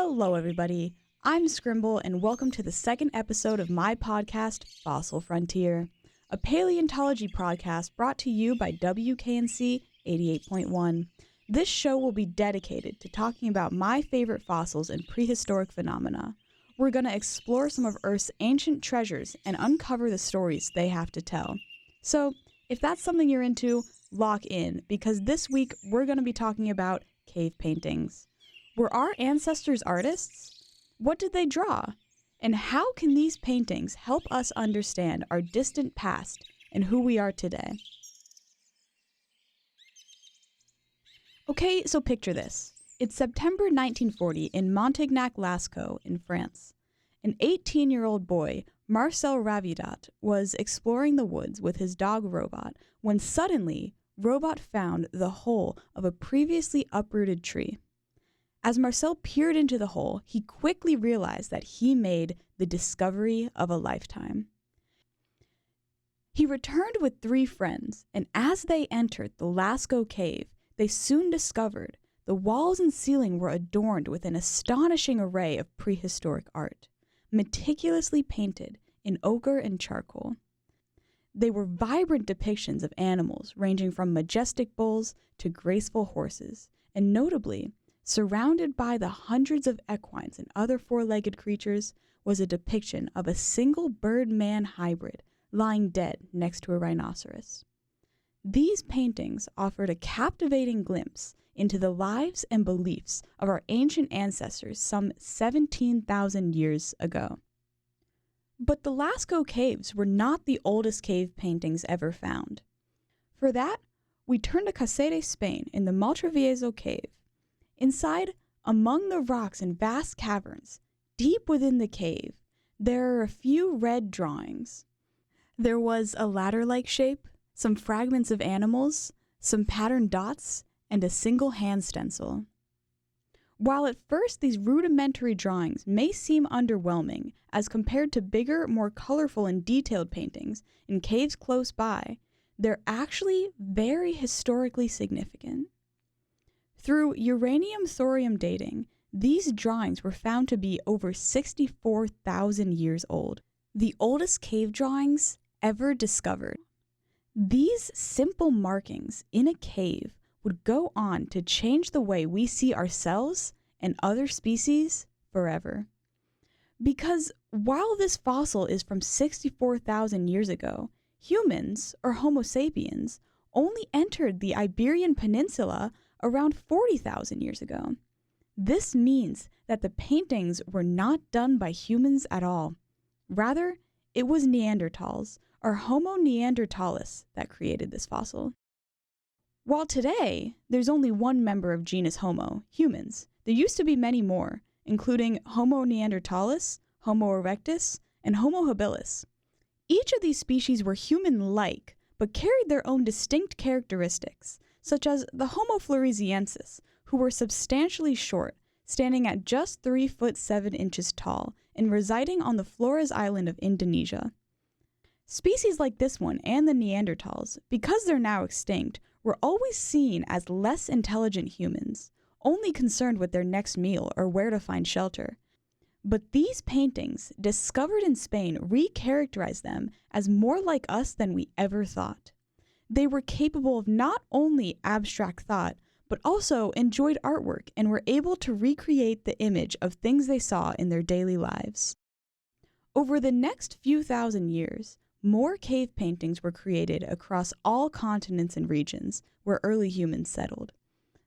Hello, everybody. I'm Scrimble, and welcome to the second episode of my podcast, Fossil Frontier, a paleontology podcast brought to you by WKNC 88.1. This show will be dedicated to talking about my favorite fossils and prehistoric phenomena. We're going to explore some of Earth's ancient treasures and uncover the stories they have to tell. So, if that's something you're into, lock in, because this week we're going to be talking about cave paintings. Were our ancestors artists? What did they draw? And how can these paintings help us understand our distant past and who we are today? Okay, so picture this. It's September 1940 in Montignac-Lascaux in France. An 18-year-old boy, Marcel Ravidat, was exploring the woods with his dog Robot when suddenly Robot found the hole of a previously uprooted tree. As Marcel peered into the hole, he quickly realized that he made the discovery of a lifetime. He returned with 3 friends, and as they entered the Lascaux cave, they soon discovered the walls and ceiling were adorned with an astonishing array of prehistoric art, meticulously painted in ochre and charcoal. They were vibrant depictions of animals ranging from majestic bulls to graceful horses, and notably, surrounded by the hundreds of equines and other four-legged creatures was a depiction of a single bird-man hybrid lying dead next to a rhinoceros. These paintings offered a captivating glimpse into the lives and beliefs of our ancient ancestors some 17,000 years ago. But the Lascaux caves were not the oldest cave paintings ever found. For that, we turn to Cáceres, Spain, in the Maltravieso cave. Inside, among the rocks and vast caverns, deep within the cave, there are a few red drawings. There was a ladder-like shape, some fragments of animals, some patterned dots, and a single hand stencil. While at first these rudimentary drawings may seem underwhelming as compared to bigger, more colorful and detailed paintings in caves close by, they're actually very historically significant. Through uranium-thorium dating, these drawings were found to be over 64,000 years old, the oldest cave drawings ever discovered. These simple markings in a cave would go on to change the way we see ourselves and other species forever. Because while this fossil is from 64,000 years ago, humans, or Homo sapiens, only entered the Iberian Peninsula around 40,000 years ago. This means that the paintings were not done by humans at all. Rather, it was Neanderthals, or Homo neanderthalis, that created this fossil. While today, there's only one member of genus Homo, humans, there used to be many more, including Homo neanderthalis, Homo erectus, and Homo habilis. Each of these species were human-like, but carried their own distinct characteristics, such as the Homo floresiensis, who were substantially short, standing at just 3 foot 7 inches tall and residing on the Flores Island of Indonesia. Species like this one and the Neanderthals, because they're now extinct, were always seen as less intelligent humans, only concerned with their next meal or where to find shelter. But these paintings, discovered in Spain, recharacterize them as more like us than we ever thought. They were capable of not only abstract thought, but also enjoyed artwork and were able to recreate the image of things they saw in their daily lives. Over the next few thousand years, more cave paintings were created across all continents and regions where early humans settled.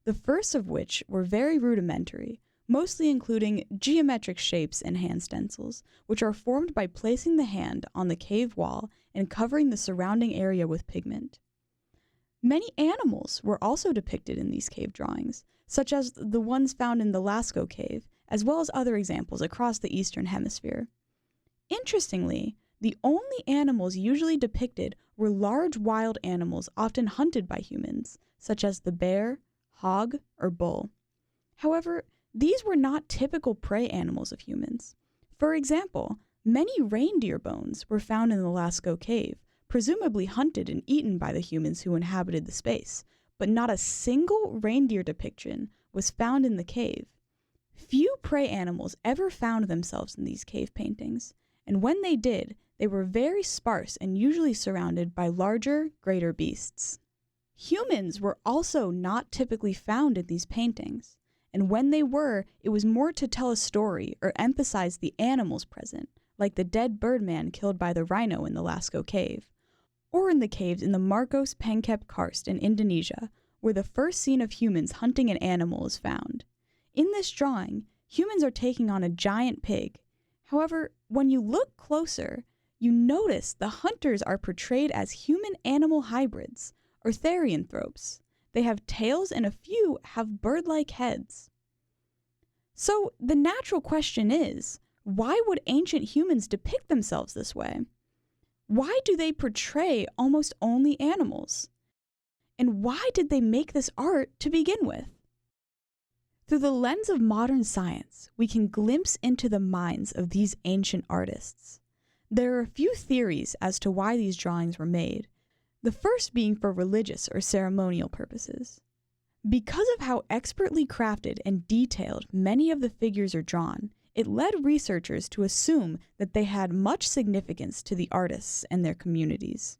The first of which were very rudimentary, mostly including geometric shapes and hand stencils, which are formed by placing the hand on the cave wall and covering the surrounding area with pigment. Many animals were also depicted in these cave drawings, such as the ones found in the Lascaux cave, as well as other examples across the Eastern Hemisphere. Interestingly, the only animals usually depicted were large wild animals often hunted by humans, such as the bear, hog, or bull. However, these were not typical prey animals of humans. For example, many reindeer bones were found in the Lascaux cave, presumably hunted and eaten by the humans who inhabited the space, but not a single reindeer depiction was found in the cave. Few prey animals ever found themselves in these cave paintings, and when they did, they were very sparse and usually surrounded by larger, greater beasts. Humans were also not typically found in these paintings, and when they were, it was more to tell a story or emphasize the animals present, like the dead birdman killed by the rhino in the Lascaux cave, or in the caves in the Marcos Pengkep Karst in Indonesia, where the first scene of humans hunting an animal is found. In this drawing, humans are taking on a giant pig. However, when you look closer, you notice the hunters are portrayed as human-animal hybrids, or therianthropes. They have tails and a few have bird-like heads. So the natural question is, why would ancient humans depict themselves this way? Why do they portray almost only animals? And why did they make this art to begin with? Through the lens of modern science, we can glimpse into the minds of these ancient artists. There are a few theories as to why these drawings were made, the first being for religious or ceremonial purposes. Because of how expertly crafted and detailed many of the figures are drawn, it led researchers to assume that they had much significance to the artists and their communities.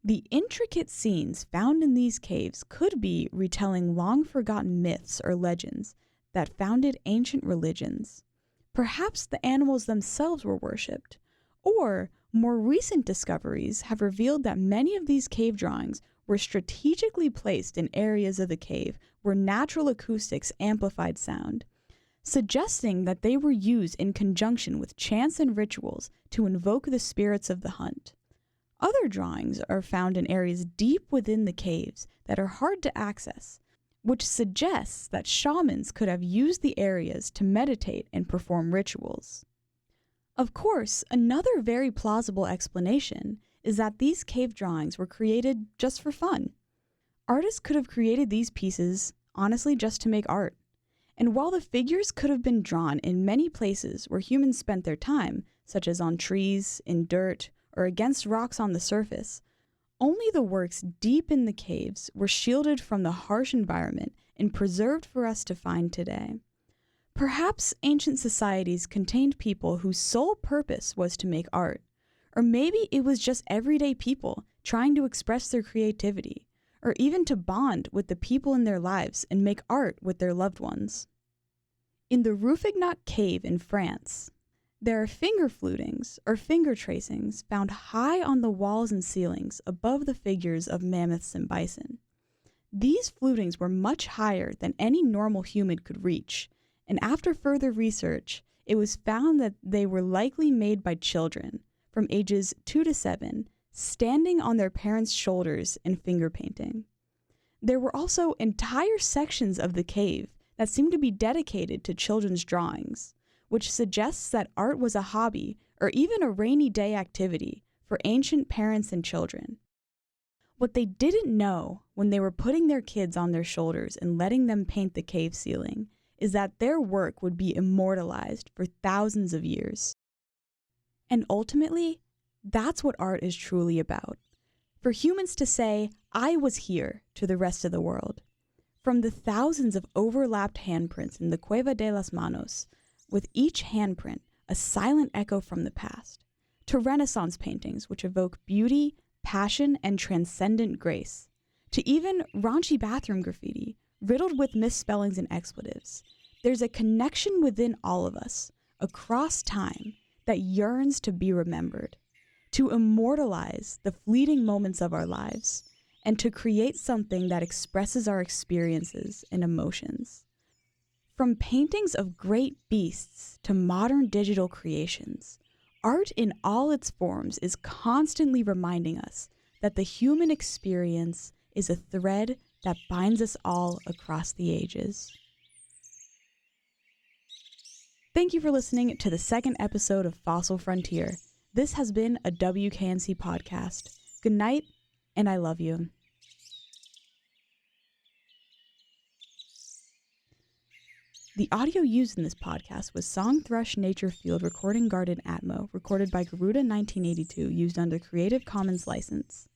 The intricate scenes found in these caves could be retelling long-forgotten myths or legends that founded ancient religions. Perhaps the animals themselves were worshipped, or more recent discoveries have revealed that many of these cave drawings were strategically placed in areas of the cave where natural acoustics amplified sound, suggesting that they were used in conjunction with chants and rituals to invoke the spirits of the hunt. Other drawings are found in areas deep within the caves that are hard to access, which suggests that shamans could have used the areas to meditate and perform rituals. Of course, another very plausible explanation is that these cave drawings were created just for fun. Artists could have created these pieces, honestly, just to make art. And while the figures could have been drawn in many places where humans spent their time, such as on trees, in dirt, or against rocks on the surface, only the works deep in the caves were shielded from the harsh environment and preserved for us to find today. Perhaps ancient societies contained people whose sole purpose was to make art, or maybe it was just everyday people trying to express their creativity, or even to bond with the people in their lives and make art with their loved ones. In the Rouffignac cave in France, there are finger flutings, or finger tracings, found high on the walls and ceilings above the figures of mammoths and bison. These flutings were much higher than any normal human could reach, and after further research, it was found that they were likely made by children, from ages 2 to 7, standing on their parents' shoulders and finger painting. There were also entire sections of the cave that seemed to be dedicated to children's drawings, which suggests that art was a hobby or even a rainy day activity for ancient parents and children. What they didn't know when they were putting their kids on their shoulders and letting them paint the cave ceiling is that their work would be immortalized for thousands of years. And ultimately, that's what art is truly about. For humans to say, "I was here," to the rest of the world. From the thousands of overlapped handprints in the Cueva de las Manos, with each handprint a silent echo from the past, to Renaissance paintings which evoke beauty, passion, and transcendent grace, to even raunchy bathroom graffiti, riddled with misspellings and expletives, there's a connection within all of us, across time, that yearns to be remembered, to immortalize the fleeting moments of our lives, and to create something that expresses our experiences and emotions. From paintings of great beasts to modern digital creations, art in all its forms is constantly reminding us that the human experience is a thread that binds us all across the ages. Thank you for listening to the second episode of Fossil Frontier. This has been a WKNC podcast. Good night, and I love you. The audio used in this podcast was Song Thrush Nature Field Recording Garden Atmo, recorded by Garuda 1982, used under Creative Commons license.